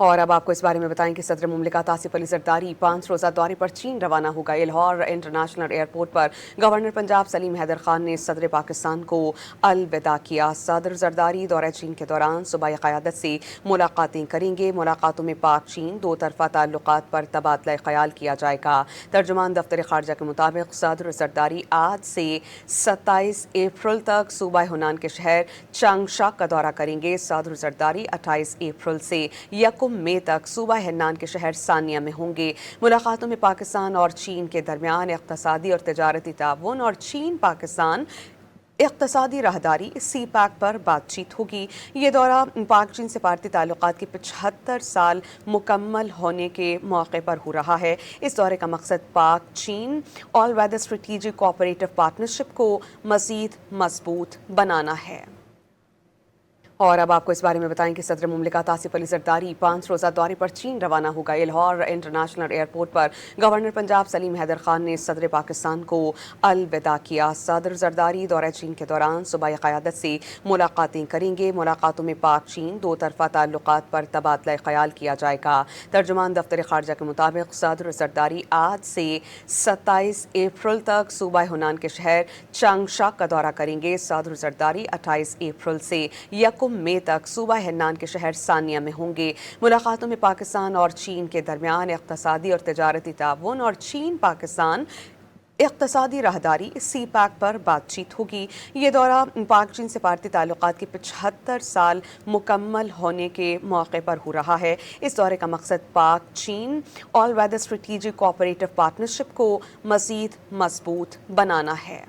اور اب آپ کو اس بارے میں بتائیں کہ صدر مملکت آصف علی زرداری 5 روزہ دورے پر چین روانہ ہو گئے۔ لاہور انٹرنیشنل ایئرپورٹ پر گورنر پنجاب سلیم حیدر خان نے صدر پاکستان کو الوداع کیا۔ صدر زرداری دورہ چین کے دوران صوبائی قیادت سے ملاقاتیں کریں گے۔ ملاقاتوں میں پاک چین دو طرفہ تعلقات پر تبادلہ خیال کیا جائے گا۔ ترجمان دفتر خارجہ کے مطابق صدر زرداری آج سے 27 اپریل تک صوبہ ہنان کے شہر چانگشا کا دورہ کریں گے۔ صدر زرداری 28 اپریل سے 1 مئی تک صوبہ ہنان کے شہر ثانیہ میں ہوں گے۔ ملاقاتوں میں پاکستان اور چین کے درمیان اقتصادی اور تجارتی تعاون اور چین پاکستان اقتصادی راہداری سی پیک پر بات چیت ہوگی۔ یہ دورہ پاک چین سفارتی تعلقات کے 75 سال مکمل ہونے کے موقع پر ہو رہا ہے۔ اس دورے کا مقصد پاک چین آل ویدر اسٹریٹجک کوآپریٹو پارٹنرشپ کو مزید مضبوط بنانا ہے۔ اور اب آپ کو اس بارے میں بتائیں کہ صدر مملکت آصف علی زرداری 5 روزہ دورے پر چین روانہ ہو گئے۔ لاہور انٹرنیشنل ایئرپورٹ پر گورنر پنجاب سلیم حیدر خان نے صدر پاکستان کو الوداع کیا۔ صدر زرداری دورہ چین کے دوران صوبائی قیادت سے ملاقاتیں کریں گے۔ ملاقاتوں میں پاک چین دو طرفہ تعلقات پر تبادلہ خیال کیا جائے گا۔ ترجمان دفتر خارجہ کے مطابق صدر زرداری آج سے 27 اپریل تک صوبہ ہنان کے شہر چانگشا کا دورہ کریں گے۔ صدر زرداری 28 اپریل سے 1 مئی تک صوبہ ہنان کے شہر ثانیہ میں ہوں گے۔ ملاقاتوں میں پاکستان اور چین کے درمیان اقتصادی اور تجارتی تعاون اور چین پاکستان اقتصادی راہداری سی پیک پر بات چیت ہوگی۔ یہ دورہ پاک چین سفارتی تعلقات کے 75 سال مکمل ہونے کے موقع پر ہو رہا ہے۔ اس دورے کا مقصد پاک چین آل ویدر اسٹریٹجک کوآپریٹو پارٹنرشپ کو مزید مضبوط بنانا ہے۔